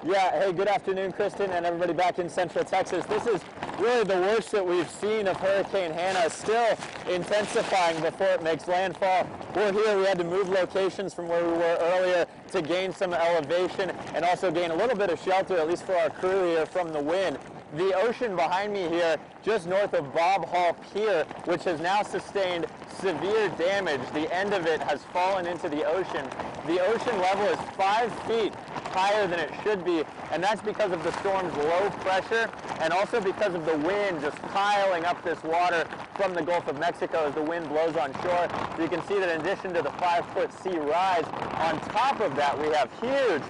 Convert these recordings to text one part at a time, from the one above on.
Yeah, hey, good afternoon, Kristen, and everybody back in Central Texas. This is really the worst that we've seen of Hurricane Hanna, still intensifying before it makes landfall. We're here, we had to move locations from where we were earlier to gain some elevation and also gain a little bit of shelter, at least for our crew here, from the wind. The ocean behind me here, just north of Bob Hall Pier, which has now sustained severe damage. The end of it has fallen into the ocean. The ocean level is 5 feet higher than it should be, and that's because of the storm's low pressure and also because of the wind just piling up this water from the Gulf of Mexico as the wind blows on shore. So you can see that in addition to the 5-foot sea rise, on top of that we have huge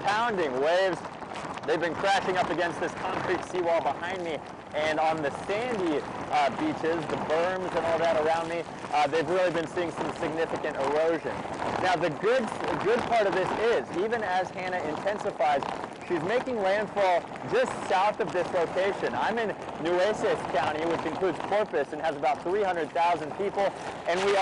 pounding waves. They've been crashing up against this concrete seawall behind me, and on the sandy beaches, the berms and all that around me, they've really been seeing some significant erosion. Now the good part of this is, even as Hanna intensifies, she's making landfall just south of this location. I'm in Nueces County, which includes Corpus and has about 300,000 people, and we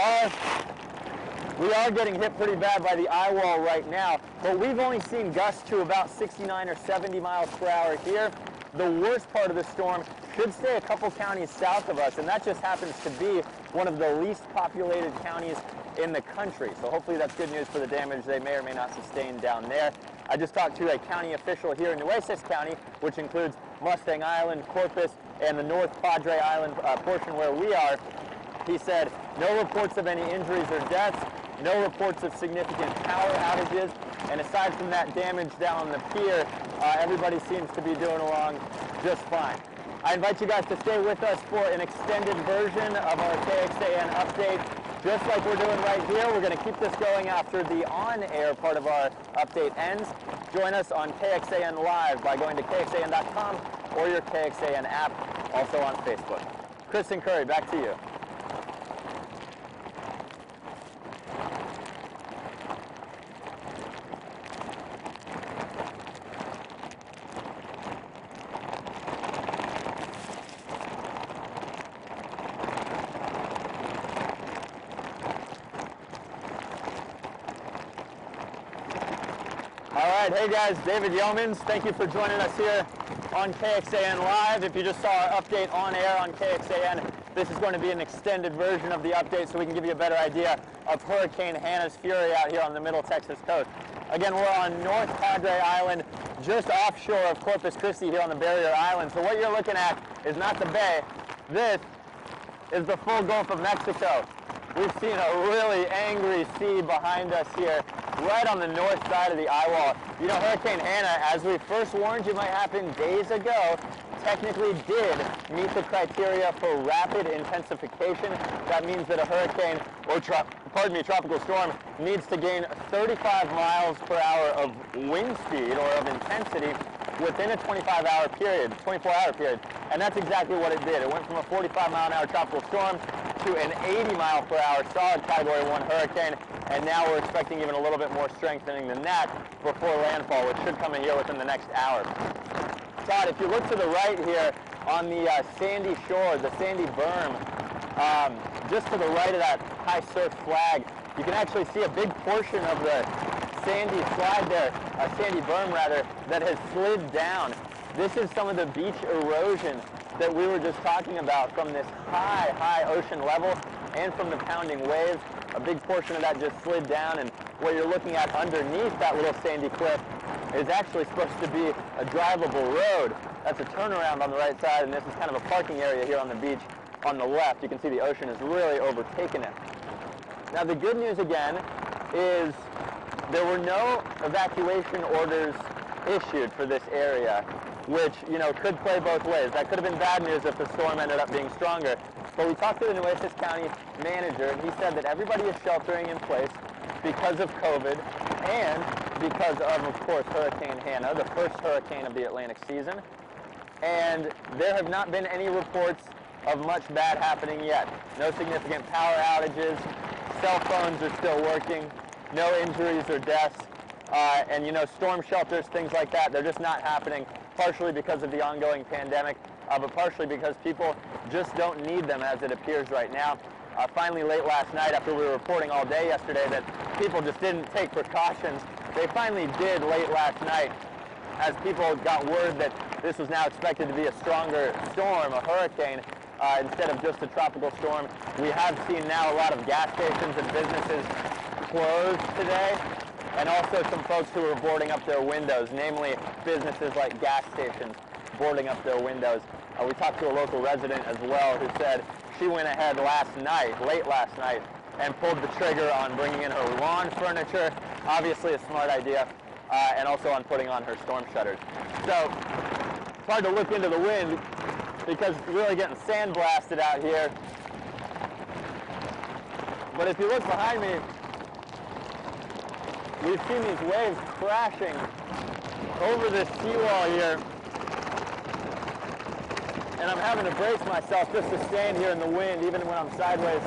are getting hit pretty bad by the eye wall right now, but we've only seen gusts to about 69 or 70 miles per hour here. The worst part of the storm should stay a couple counties south of us, and that just happens to be one of the least populated counties in the country. So hopefully that's good news for the damage they may or may not sustain down there. I just talked to a county official here in Nueces County, which includes Mustang Island, Corpus, and the North Padre Island portion where we are. He said no reports of any injuries or deaths, no reports of significant power outages, and aside from that damage down on the pier, everybody seems to be doing along just fine. I invite you guys to stay with us for an extended version of our KXAN update. Just like we're doing right here, we're going to keep this going after the on-air part of our update ends. Join us on KXAN Live by going to KXAN.com or your KXAN app, also on Facebook. Kristen Curry, back to you. All right, hey guys, David Yeomans. Thank you for joining us here on KXAN Live. If you just saw our update on air on KXAN, this is going to be an extended version of the update so we can give you a better idea of Hurricane Hanna's fury out here on the Middle Texas coast. Again, we're on North Padre Island, just offshore of Corpus Christi here on the Barrier Island. So what you're looking at is not the bay. This is the full Gulf of Mexico. We've seen a really angry sea behind us here, right on the north side of the eye wall. You know, Hurricane Hanna, as we first warned you might happen days ago, technically did meet the criteria for rapid intensification. That means that a hurricane, or tropical storm, needs to gain 35 miles per hour of wind speed or of intensity within a 24-hour period. And that's exactly what it did. It went from a 45-mile-an-hour tropical storm to an 80-mile-per-hour solid Category 1 hurricane, and now we're expecting even a little bit more strengthening than that before landfall, which should come in here within the next hour. Todd, if you look to the right here on the sandy shore, the sandy berm, just to the right of that high surf flag, you can actually see a big portion of the sandy slide there, sandy berm rather, that has slid down. This is some of the beach erosion that we were just talking about from this high ocean level and from the pounding waves. A big portion of that just slid down, and what you're looking at underneath that little sandy cliff is actually supposed to be a drivable road. That's a turnaround on the right side, and this is kind of a parking area here on the beach on the left. You can see the ocean has really overtaken it. Now the good news again is there were no evacuation orders issued for this area, which, you know, could play both ways. That could have been bad news if the storm ended up being stronger. But we talked to the Nueces County manager, and he said that everybody is sheltering in place because of COVID and because of course, Hurricane Hanna, the first hurricane of the Atlantic season. And there have not been any reports of much bad happening yet. No significant power outages, cell phones are still working, no injuries or deaths. And, you know, storm shelters, things like that, they're just not happening, partially because of the ongoing pandemic, but partially because people just don't need them as it appears right now. Finally, late last night, after we were reporting all day yesterday that people just didn't take precautions, they finally did late last night as people got word that this was now expected to be a stronger storm, a hurricane, instead of just a tropical storm. We have seen now a lot of gas stations and businesses closed today, and also some folks who are boarding up their windows, namely businesses like gas stations boarding up their windows. We talked to a local resident as well who said she went ahead late last night, and pulled the trigger on bringing in her lawn furniture, obviously a smart idea, and also on putting on her storm shutters. So it's hard to look into the wind because it's really getting sandblasted out here. But if you look behind me, we've seen these waves crashing over this seawall here. And I'm having to brace myself just to stand here in the wind, even when I'm sideways.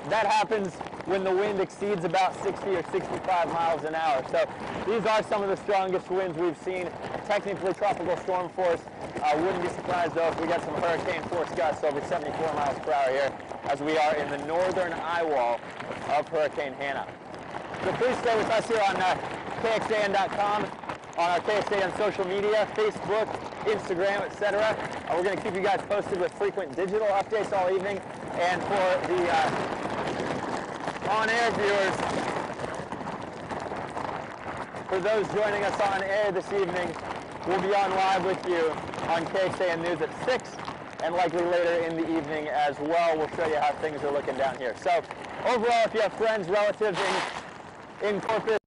That happens when the wind exceeds about 60 or 65 miles an hour. So these are some of the strongest winds we've seen. Technically tropical storm force. Wouldn't be surprised though if we got some hurricane force gusts over 74 miles per hour here, as we are in the northern eye wall of Hurricane Hanna. So please stay with us here on KXAN.com, on our KXAN social media, Facebook, Instagram, etc. We're going to keep you guys posted with frequent digital updates all evening. And for the on-air viewers, for those joining us on air this evening, we'll be on live with you on KXAN News at 6, and likely later in the evening as well. We'll show you how things are looking down here. So overall, if you have friends, relatives in Corpus